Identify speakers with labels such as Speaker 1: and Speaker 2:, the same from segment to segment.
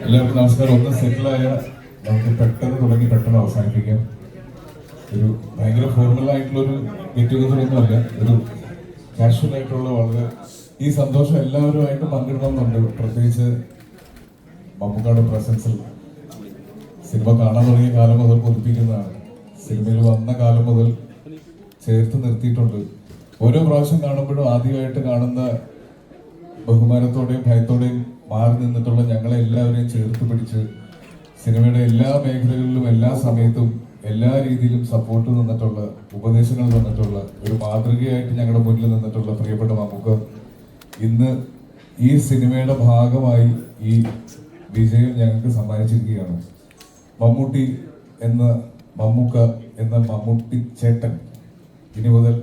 Speaker 1: എല്ലാവർക്കും നമസ്കാരം. ഒന്ന് സെറ്റിലായ നമുക്ക് പെട്ടെന്ന് തുടങ്ങി പെട്ടെന്ന് അവസാനിപ്പിക്കാം. ഒരു ഭയങ്കര ഫോർമൽ ആയിട്ടുള്ളൊരു ഗെറ്റ് ടുഗദർ ഒന്നുമല്ല, ഒരു കാഷ്വൽ ആയിട്ടുള്ള വളരെ ഈ സന്തോഷം എല്ലാവരുമായിട്ട് പങ്കിടണമെന്നുണ്ട്. പ്രത്യേകിച്ച് മമ്മൂക്കായുടെ പ്രസൻസിൽ സിനിമ കാണാൻ തുടങ്ങിയ കാലം മുതൽ കൊതിപ്പിക്കുന്നതാണ്. സിനിമയിൽ വന്ന കാലം മുതൽ ചേർത്ത് നിർത്തിയിട്ടുണ്ട്. ഓരോ പ്രാവശ്യം കാണുമ്പോഴും ആദ്യമായിട്ട് കാണുന്ന ബഹുമാനത്തോടെയും ഭയത്തോടെയും മാറി നിന്നിട്ടുള്ള ഞങ്ങളെ എല്ലാവരെയും ചേർത്ത് പിടിച്ച് സിനിമയുടെ എല്ലാ മേഖലകളിലും എല്ലാ സമയത്തും എല്ലാ രീതിയിലും സപ്പോർട്ട് നിന്നിട്ടുള്ള, ഉപദേശങ്ങൾ തന്നിട്ടുള്ള, ഒരു മാതൃകയായിട്ട് ഞങ്ങളുടെ മുന്നിൽ നിന്നിട്ടുള്ള പ്രിയപ്പെട്ട മമ്മൂക്ക ഇന്ന് ഈ സിനിമയുടെ ഭാഗമായി ഈ വിജയം ഞങ്ങൾക്ക് സമ്മാനിച്ചിരിക്കുകയാണ്. മമ്മൂട്ടി എന്ന മമ്മൂക്ക എന്ന മമ്മൂട്ടി ചേട്ടൻ ഇനി മുതൽ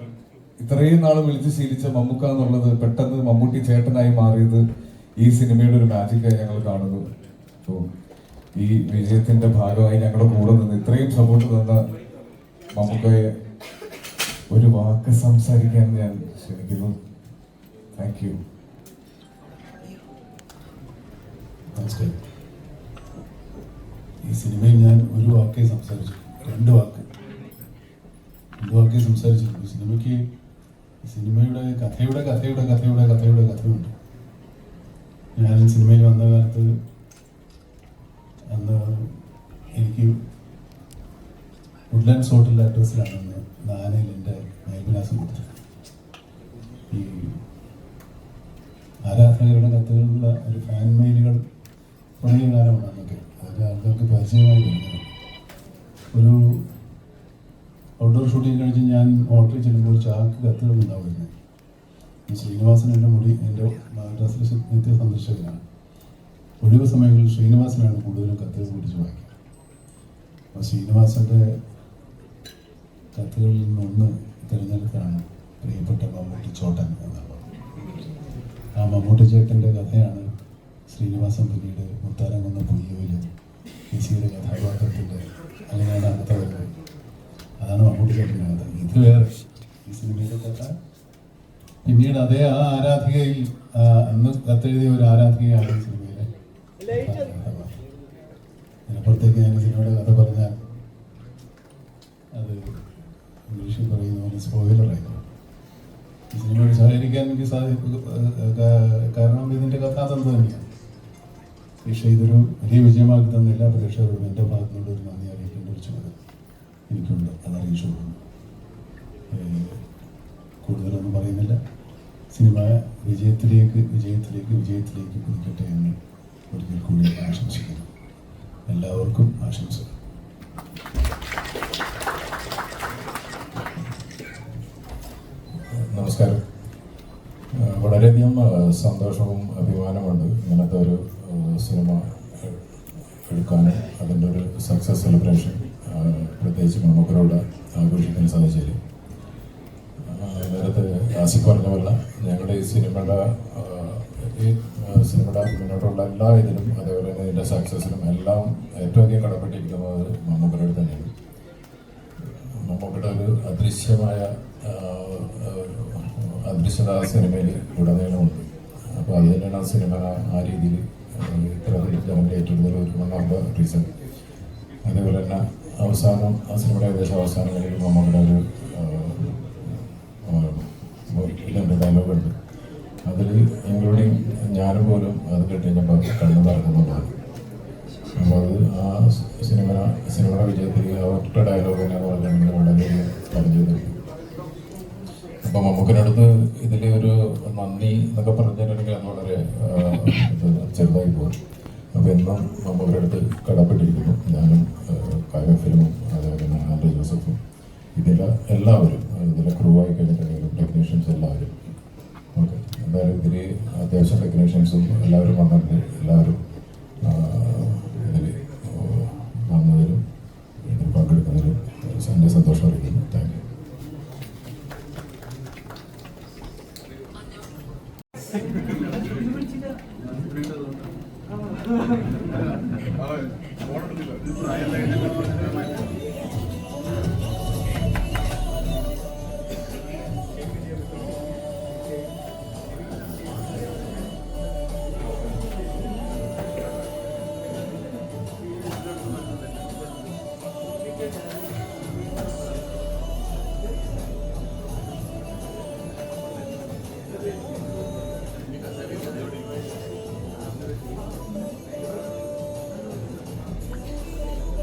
Speaker 1: ഇത്രയും നാൾ വിളിച്ച് ശീലിച്ച മമ്മൂക്ക എന്നുള്ളത് പെട്ടെന്ന് മമ്മൂട്ടി ചേട്ടനായി മാറിയത് ഈ സിനിമയുടെ ഒരു മാജിക്കായി ഞങ്ങൾ കാണുന്നു. അപ്പോൾ ഈ വിജയത്തിന്റെ ഭാഗമായി ഞങ്ങളുടെ കൂടെ നിന്ന് ഇത്രയും സപ്പോർട്ട് തന്ന മമ്മൂക്കയെ ഒരു വാക്ക് സംസാരിക്കാൻ ഞാൻ ക്ഷണിക്കുന്നു. Thank you.
Speaker 2: നമസ്കാരം. ഈ സിനിമയിൽ ഞാൻ ഒരു വാക്കേ സംസാരിച്ചു, രണ്ട് വാക്കേ സംസാരിച്ചിട്ടുണ്ട്. സിനിമയുടെ കഥയുണ്ട്. ഞാൻ സിനിമയിൽ വന്ന കാലത്ത് അന്ന് എനിക്ക് വുഡ്ലാൻഡ്സ് ഹോട്ടലിൻ്റെ അഡ്രസ്സിലാണ് അന്ന് നാനയിൽ എൻ്റെ മേൽവിലാസം കൊടുത്തത്. ഈ ആരാധകരുടെ കത്തുകളുള്ള ഒരു ഫാൻ മെയിലുകൾ തുടങ്ങിയ കാലമാണ് അന്നൊക്കെ. അതൊക്കെ ആൾക്കാർക്ക് പരിചയമായി വരുന്നത്. ഒരു ഔട്ട്ഡോർ ഷൂട്ടിങ് കഴിഞ്ഞ് ഞാൻ ഹോട്ടലിൽ ചെല്ലുമ്പോൾ ചാക്ക് കത്തുകൾ ഉണ്ടാവുമായിരുന്നു. ശ്രീനിവാസൻ എൻ്റെ മദ്രാസിലെ നിത്യ സന്ദർശകനാണ്. ഒഴിവ് സമയങ്ങളിൽ ശ്രീനിവാസനാണ് കൂടുതലും കത്തുകൾ പിടിച്ച് വായിക്കുക. അപ്പോൾ ശ്രീനിവാസൻ്റെ കത്തുകളിൽ നിന്നൊന്ന് തിരഞ്ഞെടുത്താണ് പ്രിയപ്പെട്ട മമ്മൂട്ടി ചോട്ടൻ എന്നുള്ളത്. ആ മമ്മൂട്ടി ചേട്ടൻ്റെ കഥയാണ് ശ്രീനിവാസൻ പിന്നീട് മുത്താരംകുന്ന പൊയ്യോയിൽ ഋഷിയുടെ കഥാപാത്രത്തിൻ്റെ അങ്ങനെയാണ് അടുത്ത വരുന്നത്. അതാണ് മമ്മൂട്ടി ചേട്ടൻ്റെ കഥ. ഇത് വേറെ ഈ സിനിമയുടെ കഥ. പിന്നീട് അതേ ആ ആരാധികയിൽ അന്ന് കത്തെഴുതിയ ഒരു ആരാധികയാണ് ഈ സിനിമയിലെ ഇതിനപ്പുറത്തേക്ക് ഞാൻ സിനിമയുടെ കഥ പറഞ്ഞാൽ അത് ഇംഗ്ലീഷിൽ പറയുന്ന പോലെ സ്പോയിലറായിരുന്നു. ഈ സിനിമയോട് സഹകരിക്കാൻ എനിക്ക് കാരണം ഇതിൻ്റെ കഥാതന്ത്രം തന്നെയാണ്. പക്ഷേ ഇതൊരു വലിയ വിജയമാക്കി തന്ന എല്ലാ പ്രേക്ഷകരോടും എൻ്റെ ഭാഗത്തുനിന്നുള്ള ഒരു നന്ദി അറിയിക്കേണ്ട ഒരു ചുമതല എനിക്കുണ്ട്. അത് അറിയിച്ചു കൊടുക്കുന്നു. കൂടുതലൊന്നും പറയുന്നില്ല. സിനിമ വിജയത്തിലേക്ക് കുതിക്കട്ടെ എന്ന് ഒരിക്കൽ കൂടി ആശംസിക്കുന്നു. എല്ലാവർക്കും ആശംസകൾ.
Speaker 1: നമസ്കാരം. വളരെയധികം സന്തോഷവും അഭിമാനമുണ്ട് ഇങ്ങനത്തെ ഒരു സിനിമ എടുക്കാനും അതിൻ്റെ ഒരു സക്സസ് സെലിബ്രേഷൻ പ്രത്യേകിച്ച് മമ്മൂക്കരോട് ആഘോഷിക്കാൻ സാധിച്ചതിൽ. നേരത്തെ ആസിഫ് പറഞ്ഞ പോലെ ഞങ്ങളുടെ ഈ സിനിമയുടെ മുന്നോട്ടുള്ള എല്ലാ ഇതിലും അതേപോലെ തന്നെ ഇതിൻ്റെ സക്സസിലും എല്ലാം ഏറ്റവും അധികം കടപ്പെട്ടിരിക്കുന്നത് മമ്മൂക്കരോട് തന്നെയാണ്. മമ്മൂക്കയുടെ ഒരു അദൃശ്യത സിനിമയിൽ ഉടനീളമുണ്ട്. അപ്പോൾ അത് തന്നെയാണ് ആ സിനിമ ആ രീതിയിൽ ഇത്ര ജനങ്ങൾ ഏറ്റെടുത്തൽ ഒരു വൺ ഓഫ് ദ റീസൺ. അതേപോലെ തന്നെ അവസാനം ആ സിനിമയുടെ ഏകദേശം അവസാനങ്ങളിൽ മമ്മൂക്കയുടെ ഒരു ഡയലോഗ് ഉണ്ട്. അതിൽ ഇൻക്ലൂഡിങ് ഞാനും പോലും അത് കേട്ടുകഴിഞ്ഞപ്പോൾ കണ്ണു നടക്കുന്നുണ്ടാണ്. അപ്പോൾ അത് ആ സിനിമയുടെ വിജയത്തിൽ ആ ഒറ്റ ഡയലോഗിനെ പറഞ്ഞിട്ടുണ്ടെങ്കിൽ വളരെ പറഞ്ഞത്. അപ്പം മമ്മൂക്കിനടുത്ത് ഇതിൽ ഒരു നന്ദി എന്നൊക്കെ പറഞ്ഞിട്ടുണ്ടെങ്കിൽ അത് വളരെ ചെറുതായി പോകും. അപ്പോൾ എന്നും മമ്മൂക്കിൻ്റെ അടുത്ത് കടപ്പെട്ടിരിക്കുന്നു. ഞാനും ഫിലിമും അതേപോലെ തന്നെ ആൻഡ്രി ജോസഫും എല്ലാവരും ഇതിലെ ക്രൂ ആയി കഴിഞ്ഞിട്ടുണ്ടെങ്കിലും ടെക്നീഷ്യൻസ് എല്ലാവരും. ഓക്കെ, എന്തായാലും ഇതിൽ അത്യാവശ്യം ടെക്നീഷ്യൻസും എല്ലാവരും വന്നിട്ടുണ്ട്. എല്ലാവരും ഇതിൽ വന്നതിലും ഇതിൽ പങ്കെടുക്കുന്നതിലും എൻ്റെ സന്തോഷം അറിയിക്കുന്നു. Thank you.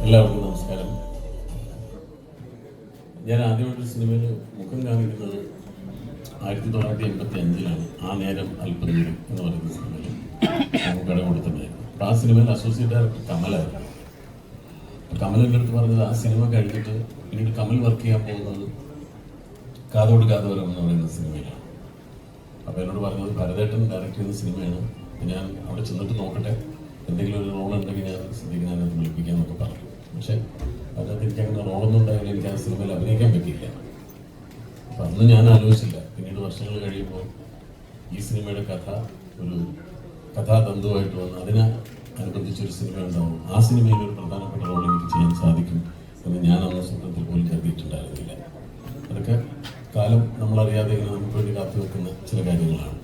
Speaker 3: എല്ലാവർക്കും നമസ്കാരം. ഞാൻ ആദ്യമായിട്ട് സിനിമയിൽ മുഖം കാണിക്കുന്നത് 1985 ആ നേരം അല്പദൂരം എന്ന് പറയുന്ന സിനിമയിൽ നമുക്ക് കട കൊടുത്തിട്ടുണ്ടായിരുന്നു. അപ്പോൾ ആ സിനിമയിൽ അസോസിയേറ്റ് ഡയറക്ടർ കമലായിരുന്നു. കമലിൻ്റെ അടുത്ത് പറഞ്ഞത് ആ സിനിമ കഴിഞ്ഞിട്ട് പിന്നീട് കമൽ വർക്ക് ചെയ്യാൻ പോകുന്നത് കാതോട് കാതോരം എന്ന് പറയുന്ന സിനിമയിലാണ്. അപ്പോൾ എന്നോട് പറഞ്ഞത് ഭരതേട്ടൻ ഡയറക്റ്റ് ചെയ്യുന്ന സിനിമയാണ്, ഞാൻ അവിടെ ചെന്നിട്ട് നോക്കട്ടെ, എന്തെങ്കിലും ഒരു റോൾ ഉണ്ടെങ്കിൽ ഞാൻ സിദ്ദീഖിനെ അതിനകത്ത് വിളിപ്പിക്കാമെന്നൊക്കെ പറഞ്ഞു. പക്ഷേ അതിനകത്ത് എനിക്ക് അങ്ങനെ റോളൊന്നും ഉണ്ടായാലും എനിക്ക് ആ സിനിമയിൽ അഭിനയിക്കാൻ പറ്റിയില്ല. അപ്പം അന്ന് ഞാൻ ആലോചിച്ചില്ല. പിന്നീട് വർഷങ്ങൾ കഴിയുമ്പോൾ ഈ സിനിമയുടെ കഥ ഒരു കഥാതന്തുവായിട്ട് വന്ന് അതിനനുബന്ധിച്ചൊരു സിനിമ ഉണ്ടാവും, ആ സിനിമയിൽ ഒരു പ്രധാനപ്പെട്ട റോൾ എനിക്ക് ചെയ്യാൻ സാധിക്കും എന്ന് ഞാൻ അന്ന് സ്വപ്നത്തിൽ പോലും കരുതിയിട്ടുണ്ടായിരുന്നില്ല. അതൊക്കെ കാലം നമ്മളറിയാതെ ഇങ്ങനെ നമുക്ക് വേണ്ടി കാത്തു വെക്കുന്ന ചില കാര്യങ്ങളാണ്.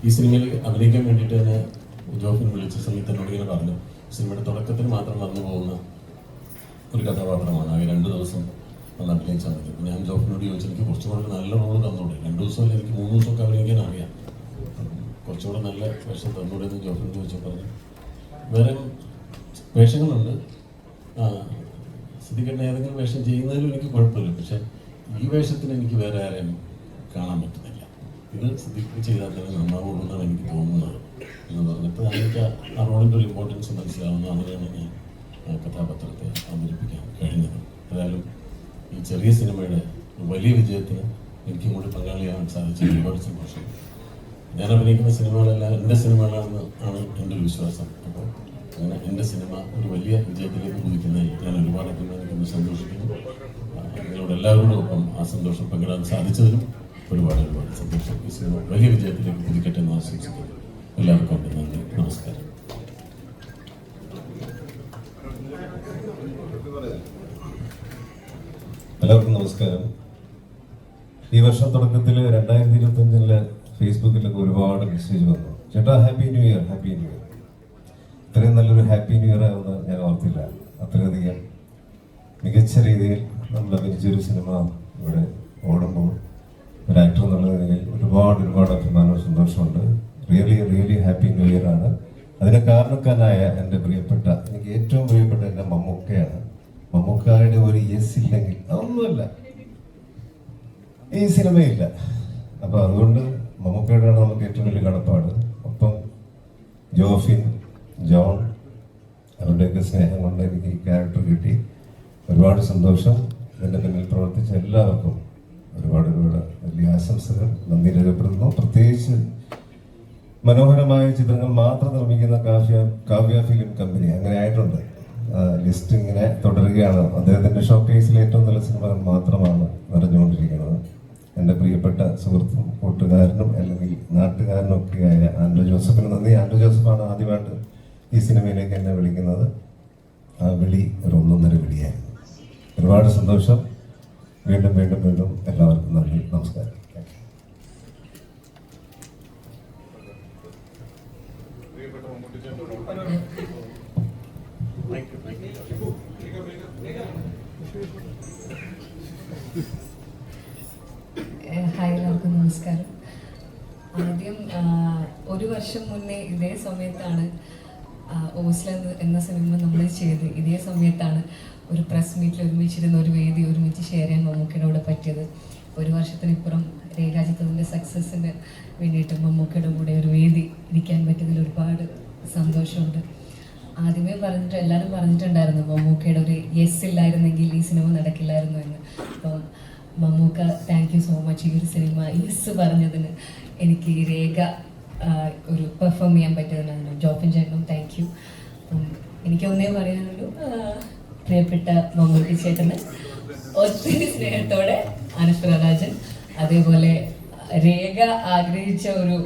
Speaker 3: ഈ സിനിമയിൽ അഭിനയിക്കാൻ വേണ്ടിയിട്ട് തന്നെ ജോഫിൻ വിളിച്ച സമയത്ത് എന്നോട് ഇങ്ങനെ പറഞ്ഞു, സിനിമയുടെ തുടക്കത്തിൽ മാത്രം വന്നു പോകുന്ന ഒരു കഥാപാത്രമാണ്, ആകെ 2 ദിവസം വന്ന് അഭിനയിച്ചാൽ മതി. ഞാൻ ജോഫിനോട് ചോദിച്ചു, എനിക്ക് കുറച്ചുകൂടെ നല്ല റോള് തന്നൂടെ, 2 ദിവസമല്ല എനിക്ക് 3 ദിവസമൊക്കെ അഭിനയിക്കാൻ അറിയാം, കുറച്ചുകൂടെ നല്ല വേഷം തന്നൂടെ എന്ന് ജോഫിനോട് ചോദിച്ചു. പറഞ്ഞു വേറെ വേഷങ്ങളുണ്ട്, സിദ്ദീഖിൻ്റെ ഏതെങ്കിലും വേഷം ചെയ്യുന്നതിലും എനിക്ക് കുഴപ്പമില്ല, പക്ഷേ ഈ വേഷത്തിന് എനിക്ക് വേറെ ആരെയും കാണാൻ പറ്റുന്നില്ല, ഇത് സിദ്ദീഖ് ചെയ്താൽ തന്നെ നന്നാവുള്ളൂ എന്നാണ് എനിക്ക് തോന്നുന്നത് എന്ന് പറഞ്ഞപ്പോൾ എനിക്ക് ആ റോളിൻ്റെ ഒരു ഇമ്പോർട്ടൻസ് മനസ്സിലാവുന്നു. അങ്ങനെയാണ് ഞാൻ കഥാപാത്രത്തെ അവതരിപ്പിക്കാൻ കഴിഞ്ഞത്. ഏതായാലും ഈ ചെറിയ സിനിമയുടെ വലിയ വിജയത്തിന് എനിക്കും കൂടി പങ്കാളിയാവാൻ സാധിച്ചത് ഒരുപാട് സന്തോഷം. ഞാൻ അഭിനയിക്കുന്ന സിനിമകളെല്ലാം എൻ്റെ സിനിമകളാണെന്ന് ആണ് എൻ്റെ ഒരു വിശ്വാസം. അപ്പോൾ അങ്ങനെ എൻ്റെ സിനിമ ഒരു വലിയ വിജയത്തിലേക്ക് കുതിക്കുന്നതിൽ ഞാൻ ഒരുപാട് അഭിമാനിക്കുന്നു, സന്തോഷിക്കുന്നു. നിങ്ങളോട് എല്ലാവരോടും ഒപ്പം ആ സന്തോഷം പങ്കിടാൻ സാധിച്ചതിനും ഒരുപാട് സന്തോഷം. ഈ സിനിമ വലിയ വിജയത്തിലേക്ക് കുതിക്കട്ടെ എന്ന് ആശംസിക്കുന്നു. എല്ലാവർക്കും നന്ദി, നമസ്കാരം.
Speaker 4: എല്ലാവർക്കും നമസ്കാരം. ഈ വർഷം തുടക്കത്തിൽ 2025 ഫേസ്ബുക്കിലൊക്കെ ഒരുപാട് മെസ്സേജ് വന്നു, ചേട്ടാ happy new year, happy new year. ഇത്രയും നല്ലൊരു ഹാപ്പി ന്യൂ ഇയർ ആവുന്ന ഞാൻ ഓർത്തില്ല. അത്രയധികം മികച്ച രീതിയിൽ നമ്മൾ അഭിനയിച്ചൊരു സിനിമ ഇവിടെ ഓടുമ്പോൾ ഒരു ആക്ടർ എന്നുള്ള നിലയിൽ ഒരുപാട് അഭിമാനവും സന്തോഷമുണ്ട്. റിയലി ഹാപ്പി ന്യൂ ഇയർ ആണ്. അതിന് കാരണക്കാരനായ എൻ്റെ പ്രിയപ്പെട്ട, എനിക്ക് ഏറ്റവും പ്രിയപ്പെട്ട എൻ്റെ മമ്മൂക്കയാണ്. മമ്മൂക്കായുടെ ഒരു യെസ് ഇല്ലെങ്കിൽ അതൊന്നുമല്ല, ഈ സിനിമയില്ല. അപ്പോൾ അതുകൊണ്ട് മമ്മൂക്കയുടെയാണ് നമുക്ക് ഏറ്റവും വലിയ കടപ്പാട്. ഒപ്പം ജോഫിൻ, ജോൺ, അവരുടെയൊക്കെ സ്നേഹം കൊണ്ട് എനിക്ക് ഈ ക്യാരക്ടർ കിട്ടി. ഒരുപാട് സന്തോഷം. എൻ്റെ പിന്നിൽ പ്രവർത്തിച്ച എല്ലാവർക്കും ഒരുപാട് വലിയ ആശംസകൾ, നന്ദി രേഖപ്പെടുത്തുന്നു. പ്രത്യേകിച്ച് മനോഹരമായ ചിത്രങ്ങൾ മാത്രം നിർമ്മിക്കുന്ന കാവ്യ ഫിലിം കമ്പനി അങ്ങനെ ആയിട്ടുണ്ട്. ലിസ്റ്റ് ഇങ്ങനെ തുടരുകയാണ്. അദ്ദേഹത്തിൻ്റെ ഷോക്കേസിൽ ഏറ്റവും നല്ല സിനിമകൾ മാത്രമാണ് നിറഞ്ഞുകൊണ്ടിരിക്കുന്നത്. എൻ്റെ പ്രിയപ്പെട്ട സുഹൃത്തും കൂട്ടുകാരനും അല്ലെങ്കിൽ നാട്ടുകാരനും ഒക്കെയായ ആൻഡ്രോ ജോസഫിന് നന്ദി. ആൻഡ്രോ ജോസഫാണ് ആദ്യമായിട്ട് ഈ സിനിമയിലേക്ക് എന്നെ വിളിക്കുന്നത്. ആ വിളി ഒരു 1.5 വിളിയായിരുന്നു. ഒരുപാട് സന്തോഷം. വീണ്ടും എല്ലാവർക്കും നന്ദി, നമസ്കാരം.
Speaker 5: ഹായ്, എല്ലാവർക്കും നമസ്കാരം. ആദ്യം 1 വർഷം മുന്നേ ഇതേ സമയത്താണ് ഓസ്ല എന്ന സിനിമ നമ്മൾ ചെയ്ത്. ഇതേ സമയത്താണ് ഒരു പ്രസ് മീറ്റിൽ ഒരുമിച്ചിരുന്ന ഒരു വേദി ഒരുമിച്ച് ഷെയർ ചെയ്യാൻ മമ്മൂക്കയുടെ പറ്റിയത്. 1 വർഷത്തിനിപ്പുറം രേഖാചിത്രത്തിൻ്റെ സക്സസ്സിന് വേണ്ടിയിട്ട് മമ്മൂക്കയുടെ കൂടെ ഒരു വേദി ഇരിക്കാൻ പറ്റിയതിൽ ഒരുപാട് സന്തോഷമുണ്ട്. ആദ്യമേ എല്ലാവരും പറഞ്ഞിട്ടുണ്ടായിരുന്നു മമ്മൂക്കയുടെ ഒരു യെസ് ഇല്ലായിരുന്നെങ്കിൽ ഈ സിനിമ നടക്കില്ലായിരുന്നു എന്ന്. അപ്പം Mammukka thank you so much. ഈ ഒരു സിനിമ യെസ് പറഞ്ഞതിന് എനിക്ക് ഈ രേഖ ഒരു പെർഫോം ചെയ്യാൻ പറ്റിയതിനാണ്. ജോഫിൻ ചേട്ടനും താങ്ക് യു. അപ്പം എനിക്ക് ഒന്നേ പറയാനുള്ളൂ, പ്രിയപ്പെട്ട മമ്മൂട്ടി ചേട്ടന് ഒത്തിരി സ്നേഹത്തോടെ അനുഷ്ക രാജൻ. അതേപോലെ രേഖ ആഗ്രഹിച്ച ഒരു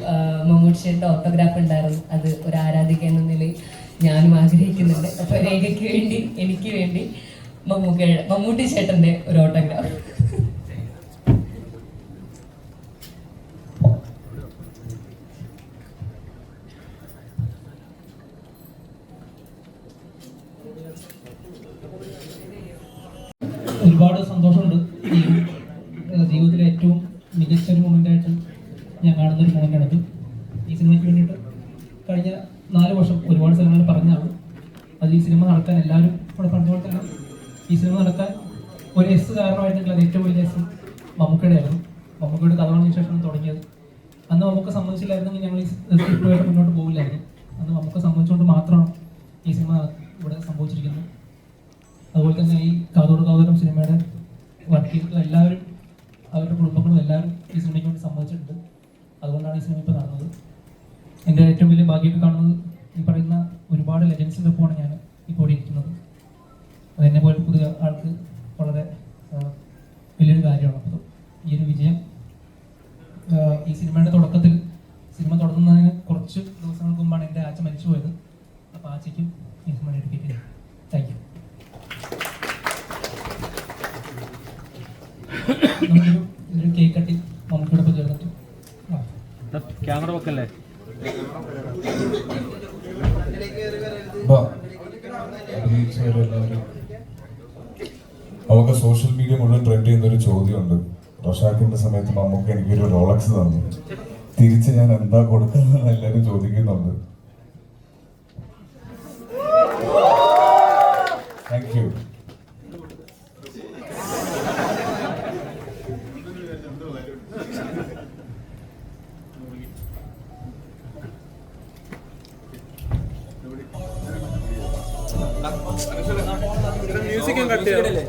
Speaker 5: മമ്മൂട്ടി ചേട്ടൻ്റെ ഓട്ടോഗ്രാഫ് ഉണ്ടായിരുന്നു. അത് ഒരു ആരാധിക എന്ന നിലയിൽ ഞാനും ആഗ്രഹിക്കുന്നുണ്ട്. അപ്പോൾ രേഖയ്ക്ക് വേണ്ടി, എനിക്ക് വേണ്ടി മമ്മൂട്ടി ചേട്ടൻ്റെ ഒരു ഓട്ടോഗ്രാഫ്.
Speaker 6: ഒരുപാട് സന്തോഷമുണ്ട്. ജീവിതത്തിലെ ഏറ്റവും മികച്ചൊരു മൊമെൻ്റായിട്ട് ഞാൻ കാണുന്നൊരു മൊമെൻ്റാണത്. ഈ സിനിമയ്ക്ക് വേണ്ടിയിട്ട് കഴിഞ്ഞ 4 വർഷം ഒരുപാട് സിനിമകൾ പറഞ്ഞാണ്. അത് ഈ സിനിമ നടക്കാൻ എല്ലാവരും ഇവിടെ പറഞ്ഞ പോലെ തന്നെ ഈ സിനിമ നടക്കാൻ ഒരു എസ് കാരണമായിട്ടുണ്ടെങ്കിൽ അത് ഏറ്റവും വലിയ എസ് മമ്മൂക്കയുടെ ആയിരുന്നു. മമ്മൂക്കയുടെ കഥ പറഞ്ഞ ശേഷം തുടങ്ങിയത്. അന്ന് മമ്മൂക്ക സമ്മതിച്ചില്ലായിരുന്നെങ്കിൽ ഞങ്ങൾ ഈ സ്ക്രിപ്റ്റുമായിട്ട് മുന്നോട്ട് പോകില്ലായിരുന്നു. അന്ന് മമ്മൂക്ക സമ്മതിച്ചുകൊണ്ട് മാത്രമാണ് ഈ സിനിമ ഇവിടെ സംഭവിച്ചിരിക്കുന്നത്. അതുപോലെ തന്നെ ഈ കാതോട് കാതോരം സിനിമയുടെ വർക്ക് ചെയ്തിട്ടുള്ള എല്ലാവരും അവരുടെ കുടുംബങ്ങളും എല്ലാവരും ഈ സിനിമയ്ക്ക് വേണ്ടി സമ്മതിച്ചിട്ടുണ്ട്. അതുകൊണ്ടാണ് ഈ സിനിമ ഇപ്പോൾ നടന്നത്. എൻ്റെ ഏറ്റവും വലിയ ഭാഗ്യമായിട്ട് കാണുന്നത് ഈ പറയുന്ന ഒരുപാട് ലെജൻസിൻ്റെ ഒപ്പമാണ് ഞാൻ ഇപ്പോൾ ഇരിക്കുന്നത്. അതെന്നെ പോലെ പുതിയ ആൾക്ക് വളരെ വലിയൊരു കാര്യമാണ്. അപ്പോൾ ഈ ഒരു വിജയം ഈ സിനിമയുടെ തുടക്കത്തിൽ സിനിമ തുടങ്ങുന്നതിന് കുറച്ച് ദിവസങ്ങൾക്ക് മുമ്പാണ് എൻ്റെ ആച്ച മരിച്ചു പോയത്. അപ്പോൾ ആച്ചയ്ക്കും ഈ സിനിമ ഡെഡിക്കേറ്റ് ചെയ്തു. Thank you. നമുക്കൊരു കേക്ക് കട്ടി നമുക്കിവിടെ ചേർന്നിട്ട്
Speaker 7: ക്യാമറ വെക്കല്ലേ?
Speaker 1: അഭിനയിച്ചവരെല്ലാവരും നമുക്ക് സോഷ്യൽ മീഡിയ മുഴുവൻ ട്രെൻഡ് ചെയ്യുന്ന ഒരു ചോദ്യമുണ്ട്. റഷാക്കിന്റെ സമയത്ത് മമ്മൂക്ക എനിക്കൊരു റോളക്സ് തന്നു, തിരിച്ച് ഞാൻ എന്താ കൊടുക്കുന്നതെന്ന് എല്ലാവരും ചോദിക്കുന്നുണ്ട്. Thank you.
Speaker 7: മ്യൂസിക്കും കട്ട് ചെയ്യണല്ലേ?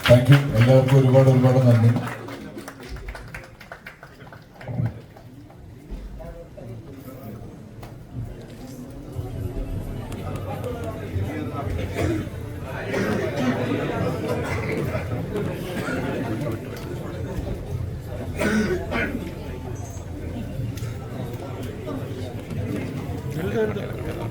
Speaker 1: താങ്ക് യു, എല്ലാവർക്കും ഒരുപാട് ഒരുപാട് നന്ദി.
Speaker 7: എഴുതാ